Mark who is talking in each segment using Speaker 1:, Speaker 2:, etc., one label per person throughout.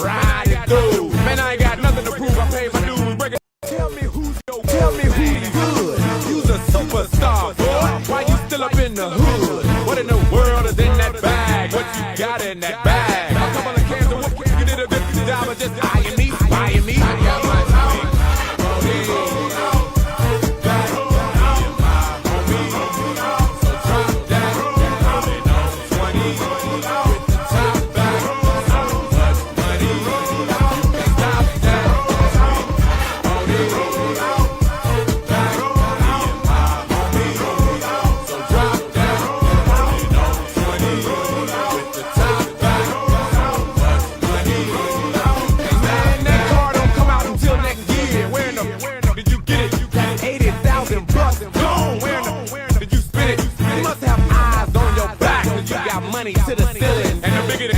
Speaker 1: riding through. Man, I ain't got nothing to prove. I paid my dues. Break it. Tell me who's good. You's a superstar, boy. Why you still up in the hood? What in the world is in that bag? What you got in that bag? A couple of cans of what you did a good job of just buying me. I got my money to the ceiling. And the bigger the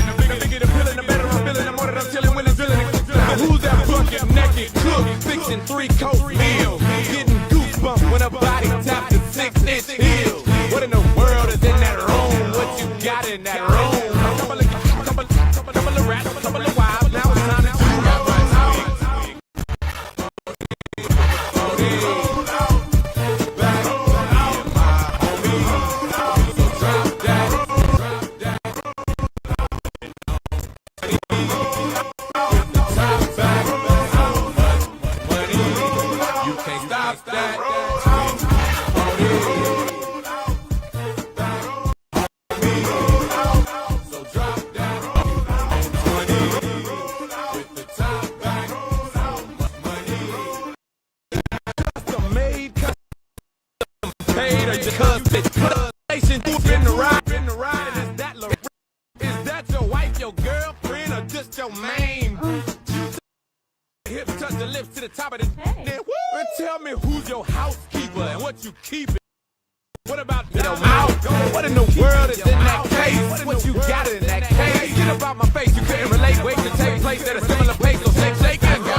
Speaker 1: feeling, the better I'm feeling. The more that I'm chilling when I'm drilling. Now who's that bucket naked cook fixing 3-course meals? Getting goosebumps when a body taps a 6-inch heel. What in the world is in that room? What you got in that room? Couple of rats, couple of wives. Now it's time to do Is that your wife, your girlfriend, or just your main? Hips touch the lips to the top of the head. And tell me who's your housekeeper and what you keeping. What about your mouth? What in the world is in that case? What you got in that case? Get up out my face, you couldn't relate. Wait to take place at a similar pace, so shake and go.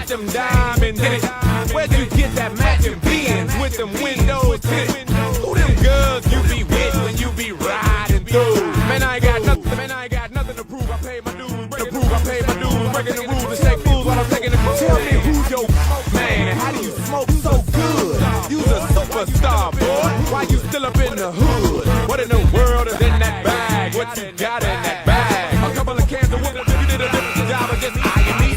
Speaker 1: Them diamonds in it. Where'd you get that matching Benz with them windows tinted? Who them girls you be with when you be riding through? Man, I ain't got nothing to prove. I paid my dues, breaking the rules to shake fools while I'm taking the cruise. Tell me who's your man, how do you smoke so good? You's a superstar, boy. Why you still up in the hood? What in the world is in that bag? What you got in that bag? A couple of cans of whiskey, you did a different job of just buying me.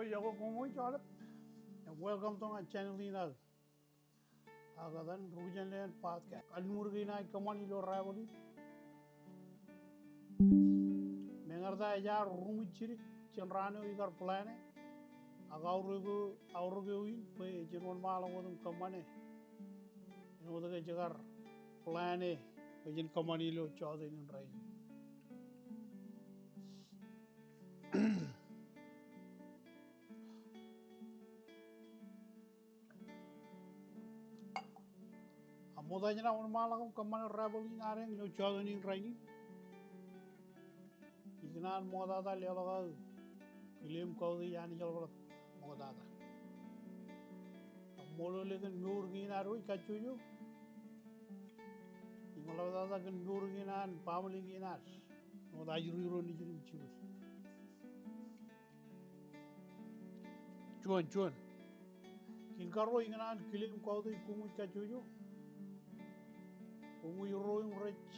Speaker 2: Oi, ako kumoy chalap. And welcome to my channel Linal. Agadan Rujan Land Podcast. Almurgina Kamani Lo Ravoli. Mengarda Jar Rumichiri Chenrano Igar Plane. Agaurugu in Pay Jeron Malawadum Kamane. And Oda Jagar Plane. Pajin Kamani Lo Chadin and Rai. Amodajana on Malakam Kamana Ravoli Narang No Chadin in Raini. Ignan Modada Lelaga. William Cody and Jalva Modada. Molo legan Nurgin Arui Kachuyu. Imalada can Nurgin and Pamali Ginas. No, the Ajuru Nijim Chus. Chuan. Kinkaro Ignan, Kilim Cody, Kumu Kachuyu. Kumu Roim Rich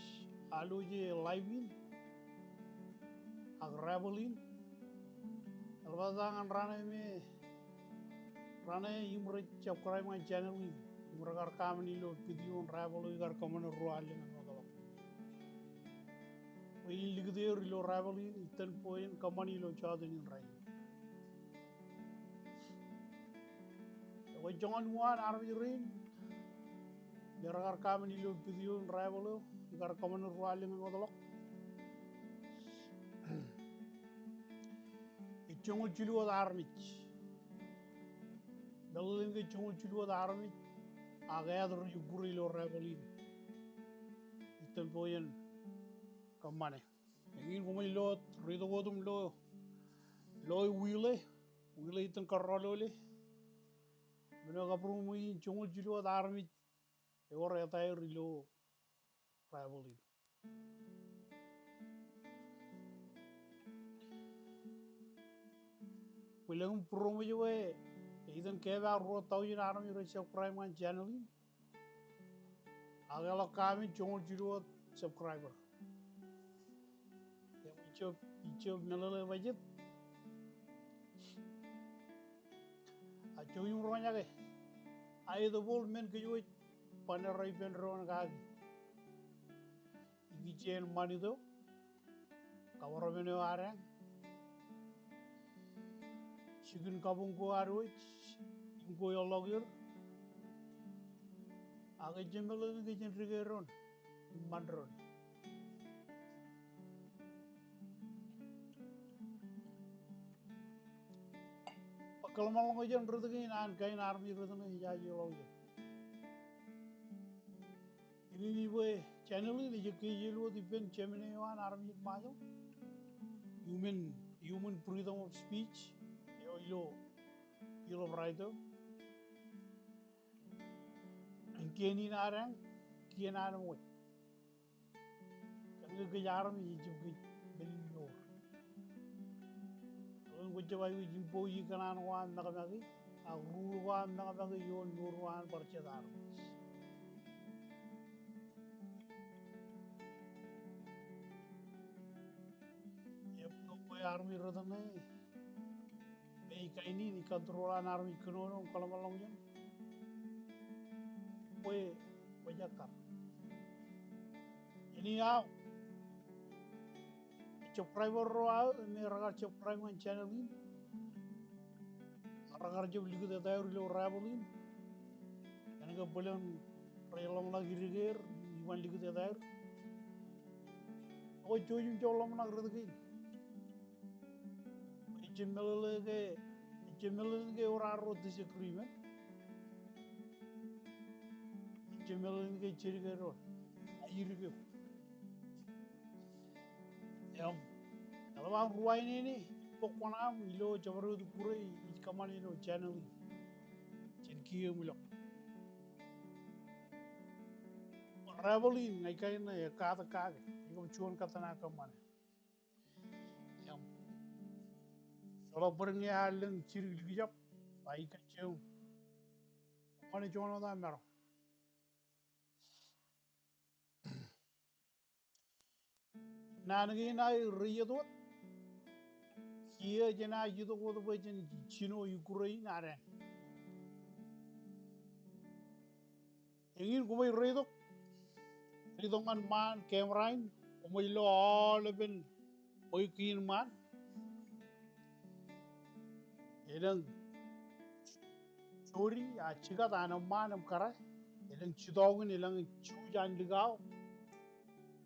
Speaker 2: Aluji Livin. Agravelin. Alvazang and Rane Imrich of Crime and Channel. Imragar Kamini, Pidio and Ravel, Igar Common Royal and another. We live there, Rilo Ravelin, Ethan Point, Kamani Lo Chadin in Rain. John one Army Rain, there are Kamani Lo Pidio and Ravel, Igar Common Royal and another. A Chungu Chilu Army. Building the Chungu Chilu Army, I gather you Gurilo Ravelin. Ethan Point, Kamane. Again, Gumi Lot, Ridovodum Loy Wheeler Ethan Carololi. Menogaprum Chungu Chilu Army, or a tire Rilo Ravelin. William Promowe, Ethan Keva wrote Taujan Army Rachel Prime and Channeling. Agala Kami Chong Judo subscriber. Each of Melele Budget. I show you Ronage. I the old men Kuwait, Panerai Penron Gagi. Igichen money though. Kawaramino Arang. Chicken Kabungo Arwich. Ingo Logger. Agajimel Gijin Rigeron. Mandron. Kalamajan Ruthin and Kain Army Ruthin Yaji. In any way, channeling the Yakilo, the Ben Gemini one Army Mile. Human freedom of speech. Yellow writer. And Kenny Narang, Kian Armoy. Can you get army Egypt Billy Yor? Whichever you impose you can one Nagamaki, a rule one Nagamaki, you Nur one purchase arms. Yep, no way army rather than make any control an army canoe, Colamalongan. Way, Wayaka. Anyhow, Chop Private Royal, and Ragar Chop Prime Channel in Ragar Job Ligu the Diary Ravelin, and a Bullion Railomla Girigir, you want Ligu the Diary. Oh, Joyum Jolomna Rudgin. Jimilge or our disagreement. Jimilge Chirigo. Irigum. Yum. Allow Ruinini, Pokwana, Milo, Javaru, the Puri, each Kamanino channel. Chinkiumilo. Ravelin, I can a Kata Kag, you go Chun Katanaka money. Yum. Soloporing Island, Chirigap, I can chew. Money John of that matter. Nanagin, I read what? Chia jena yuto ko to bajen chino Ukraine are. Ingin ko may redo. Redo man camerain. Umay lo all ben moy kin man. Ilang story a chiga tanam man kara. Ilang chidogin ilang chujan ligaw.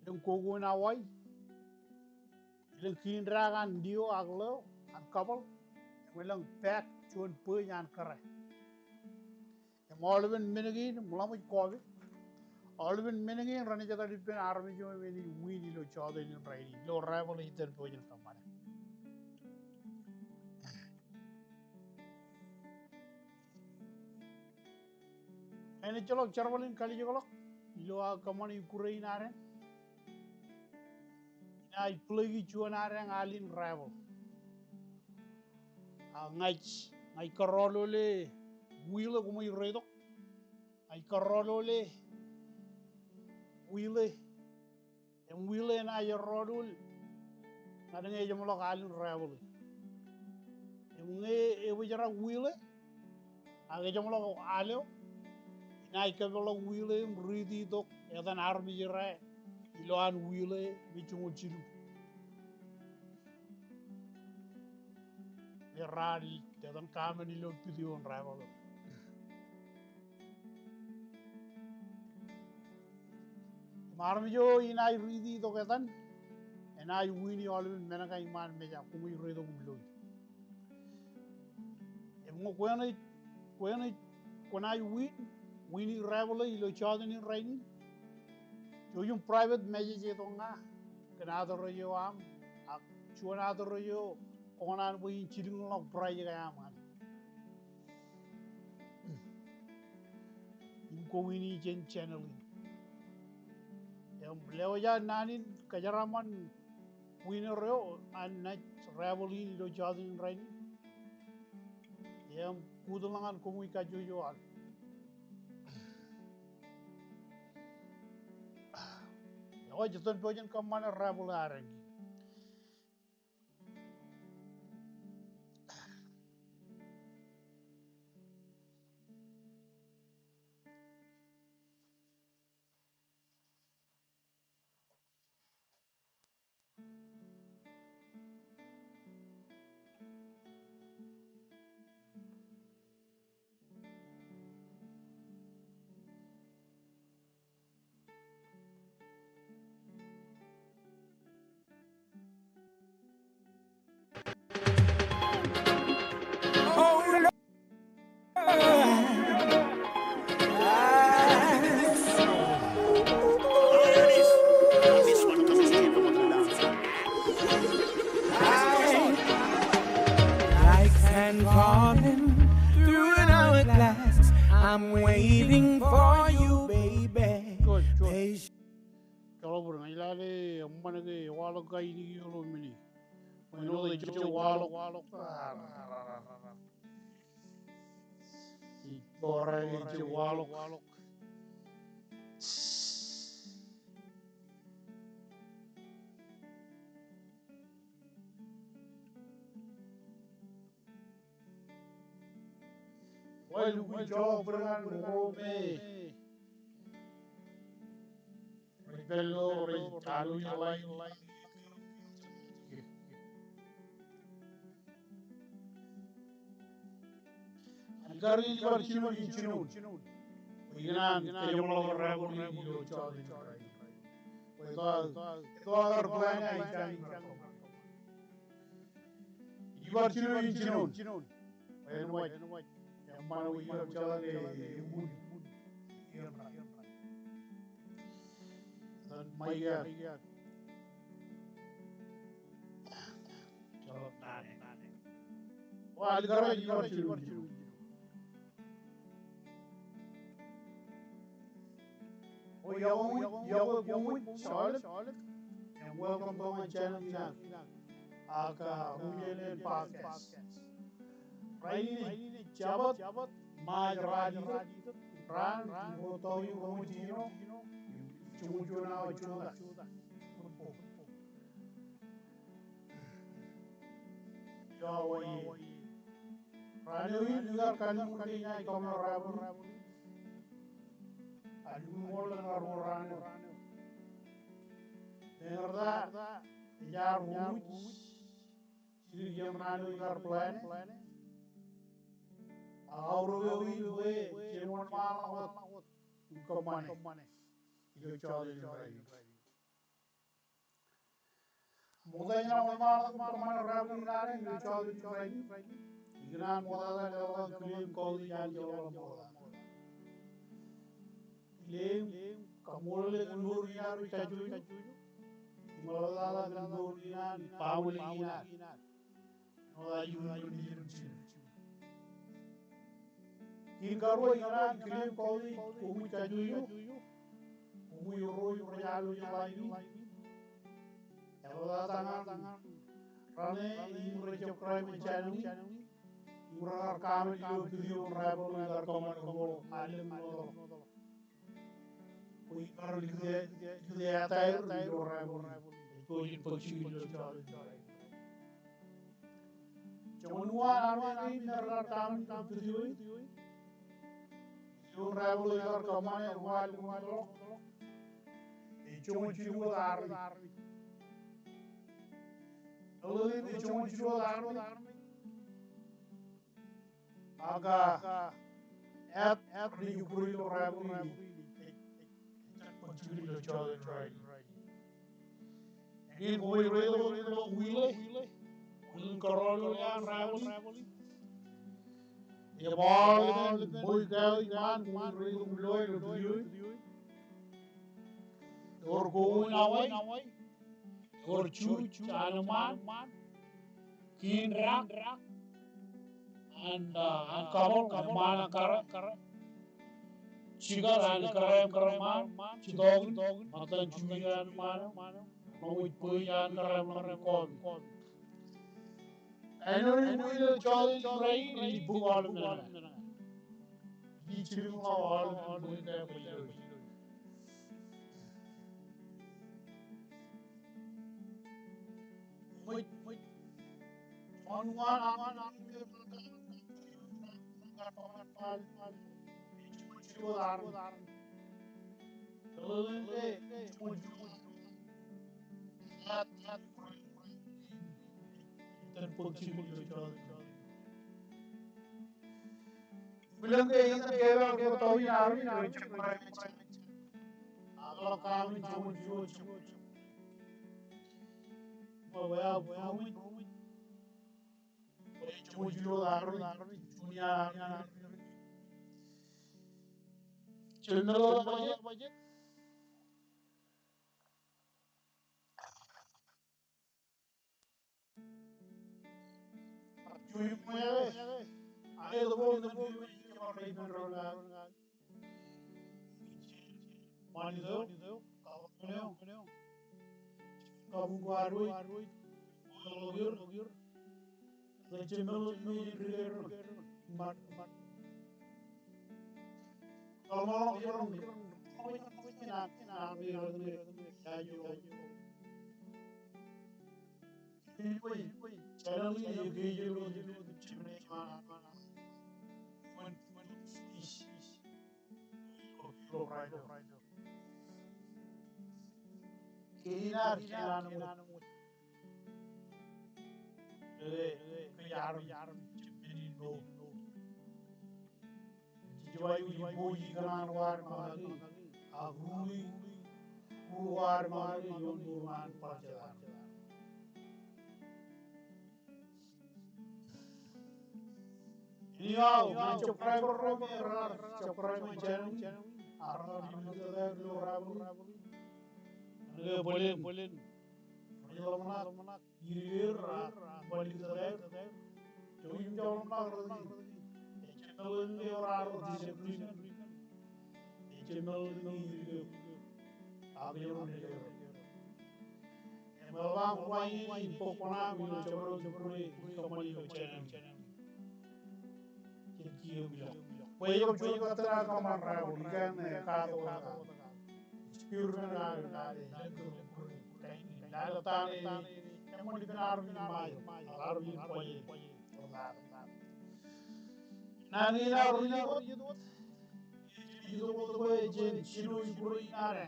Speaker 2: Ilang kogo na way. Ilang kin dragan dio aglo an couple. Ilang pack chuan puy yan kara. All ben minigin mulamay kovi. All ben minigin ranijata dipen army jo veni wini lo chawde ni raidi. Lo rival itan pojan kamane. Ini colok charbalin kali jolok. Ilo a kamani Ukraine are. Ina plagi chuan are alin rival. Ngai karolo le wila kumay redo. Ngai karolo le wile em wile na ya rodul na nge jamlo kalin rival. Em nge e wajara wile age jamlo aleo. Nai kabelo wile mridi dok edan army jira iloan wile bichungo chiru eradi edan kamen ilo pidion rival marmi jo inai ridi dok edan enai wini olvin menaka iman meja kumi redo kumlo emgo kwenai konai wini rival ilo chadeni raini yo yung private message ito nga kanadoro yo am ak chuanadoro yo konan bo yung chiring lang praye kaya man yung ko wini chen channel yung lewa ya nanin kajaraman wini reo an na rival ilo chadeni raini yung kudulangan kumuy kajojoan Ako jatuh pojan kamana rabularan.
Speaker 3: And falling through an hourglass, I'm waiting for you, baby. Patient.
Speaker 2: Kalau bernailale ammanage walok kai ni yolo mini. Mano de jo walok. Bora jo walok. Well, we job berengan ngome. Bello, talu lain. Angkari libar chinu. Inan kayo malah rabul ni lo chal. Itu agar plan ay cang. Libar chinu. Ayun mana we have jalan wood dan maya jalan tane wah negara ciru oh yawo Charlotte and welcome to my channel Aka Rujelen Podcast Raini Jabat Majradi Ran Boto yung Komutino Chumujuna Chuda yo Rani lugar kalim kalinya ikom rabu adu mola ngaru rani dengarda jar rumus siri jam rani lugar plane agawro we chemon malawat ikomane yo chole rai mudanya malawat ikomane rabu ngare yo chole rai ignan moda lewa claim kodi jan jolo moda claim kamole nur yaru chajuju moda nur yan pamuli yan moda yun kin garwo ignan claim kodi kumu chajuju kumu yoro yalu yalaini moda tangan rane imre chokrai mechani Murar kami yo video rabol ngar kaman ko alim no koi kar liye atair yo rabol ko yin pachi yo chal chamunwa armi narar kami video yo rabol ngar kaman ko alim no e chamunchi yo armi alodi e chamunchi yo armi aga at ni yukuri lo rabuli pachuri lo chale right in boy lo wile karolo yan rabuli e bal boy gal man relo loy lo diyo or go nawai or chu chanaman kin rak and kabol mana kara Chigal and Karaman, Chidog, Matan Chuyan Mano, Mawit Puyan Karam. And only the Jolly Ray, and Bugal, each of all with their players. On one, dan pagsigil yo bilang kayo sa kaya ko tawi namin akala kami cuma mawaya bumi cuma armi dunia channel budget cuy punya ay the boy kaya maray Manido, Kamu Guarui, Logir, the Chimel Rigger, Kalmar, Channel, you Chimney, Kina, Yar, no. Jiwayu boyi kanan war magagi, agruli, war magagi, yon durman parjadan. Anyhow, choprai choprai macam arah di kita lo rabul, le boleh, manak girir, boleh kita, join jauh nak lagi. Channel ni orang di sini, channel ni agak ni. Melawang wai pokona mino jabro kamali channel. Kiyo bila. Wai ko cuy katra kamar rabu ikan kato. Pure na. Dala tani emon di benar ni mayo. Alar ni poye. Nani na ruji bot. Jido bot boy jen chino ibro inare.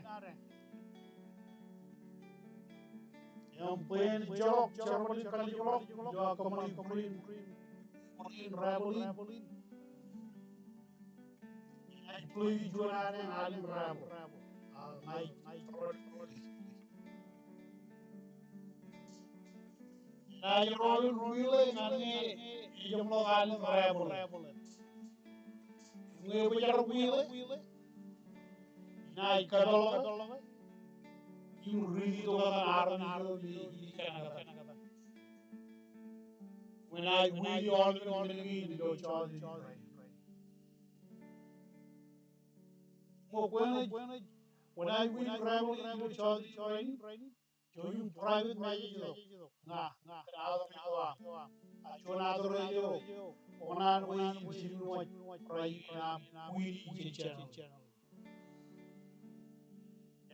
Speaker 2: Yang pen jolok charmali kali jolok. Jo kamani green rabelin. Ai plui juanane ngalin rabo. Ngai na rolin wile ngane ijamlo ngalin rabo. Ngai bejar wile na ikadolo yung really to ka naro ni kana. When I really all ni do chodi. Mo when I will travel in do chodi training jo yung private message do. Nga kana do. Chona do yo. Onan we sinu mo private na we channel.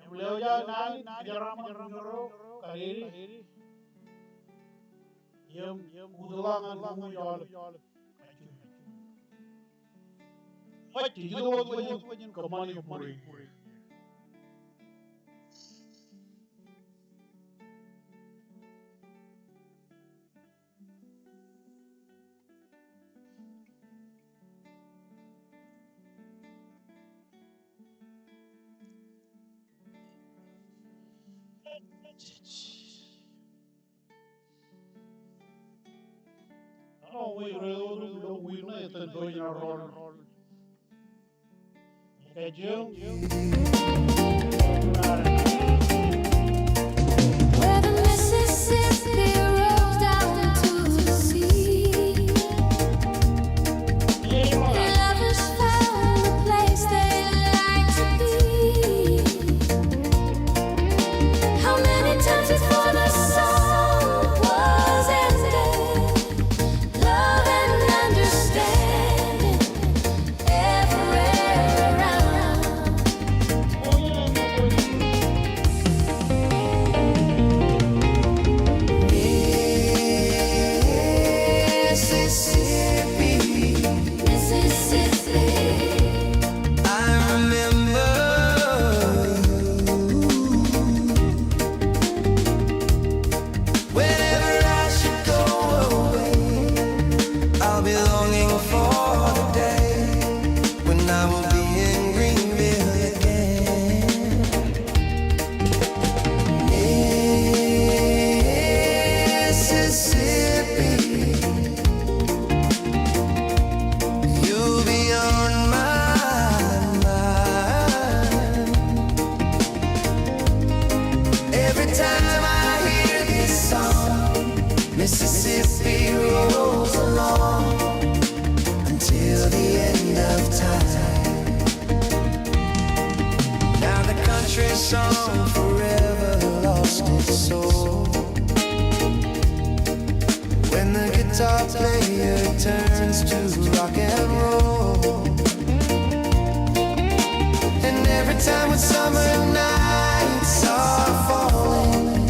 Speaker 2: Emleo ja nani jarama nuro kariri. Yem udulangan lungu jol. What do you know what you money puri? Oh, we really know it's doing a roll. Okay, Jim.
Speaker 4: Where the Mississippi rolls down to the sea, lovers found a place they like to be. How many times before the song was ended, love and understanding everywhere around. Mississippi.
Speaker 3: I remember whenever I should go away, I'll be longing for the day when I will be in Greenville again. Mississippi, you'll be on my mind every time I hear this song. Mississippi rolls along until the end of time. Now the country song forever lost its soul when the guitar player turns to rock and roll. And every time when summer nights are falling,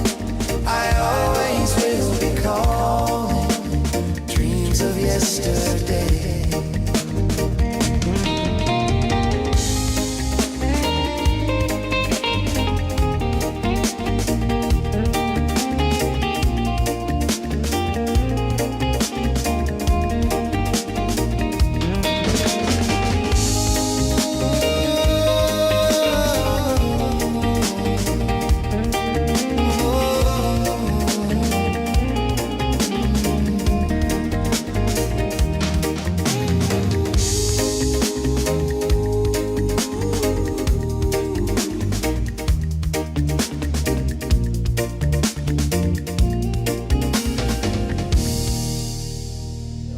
Speaker 3: I always will be calling dreams of yesterday.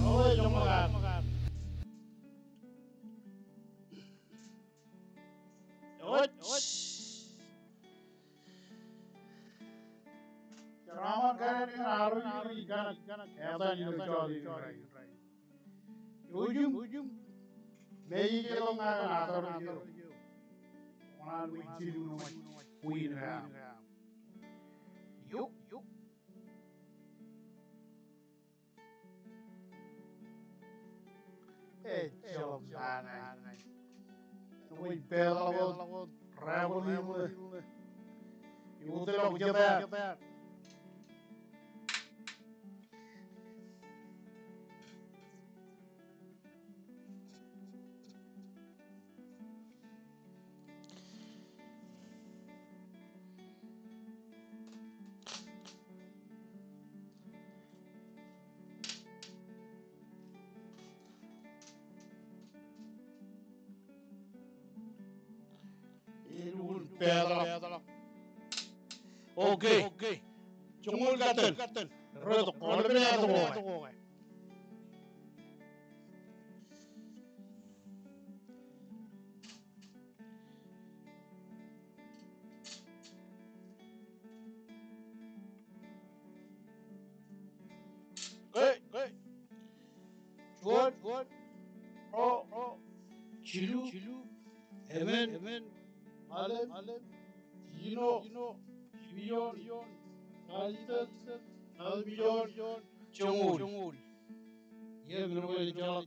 Speaker 2: Oye, jamagan. Raman kaya ni aru ganak esa ni do chodi. Ujum meji jelo ngayo na taru jelo. Onan we chiru no queen ha. Jalam sana. Wih, bela lawan rebel ini. Ibu tuh lo kita. Ilul bela. Oke. Cungul katen. Redo kalau benar tuh. Good. Oh. Chilu. Hemen. Alem. Yino. Biyon. Alitan. Albiyon. Cungul. Ya benar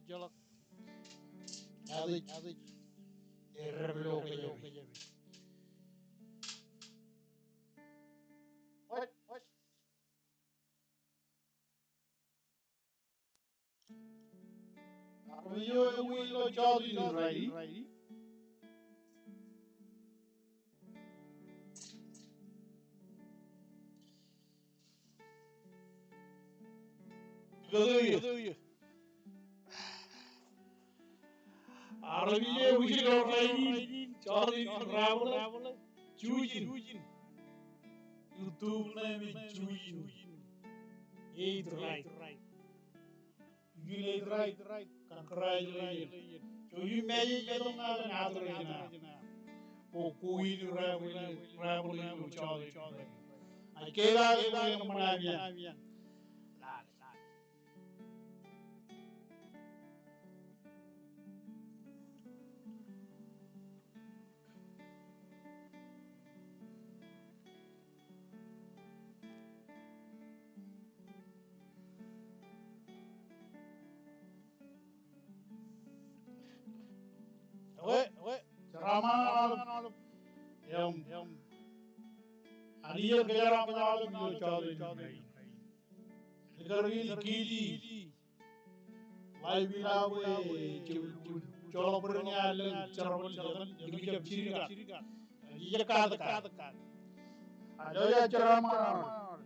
Speaker 2: jalak. Adik. Rebelo kayak. What? Armiyo wilo jadi ready. Gaduya. Armiyo wilo ready. Jadi travel. Jujin. YouTube name Jujin. Eight right. You laid right. Congratulations. So you made it on another region. Pokui traveling with Charlie. I get out of Manavian. Wait. Ceramah yang Aliyah kejaran penyalam itu Charlie. Negara ini kiri. Lai bilawe colok bernyala ceramah jalan jadi ciri kan. Iya katakan. Ada ya ceramah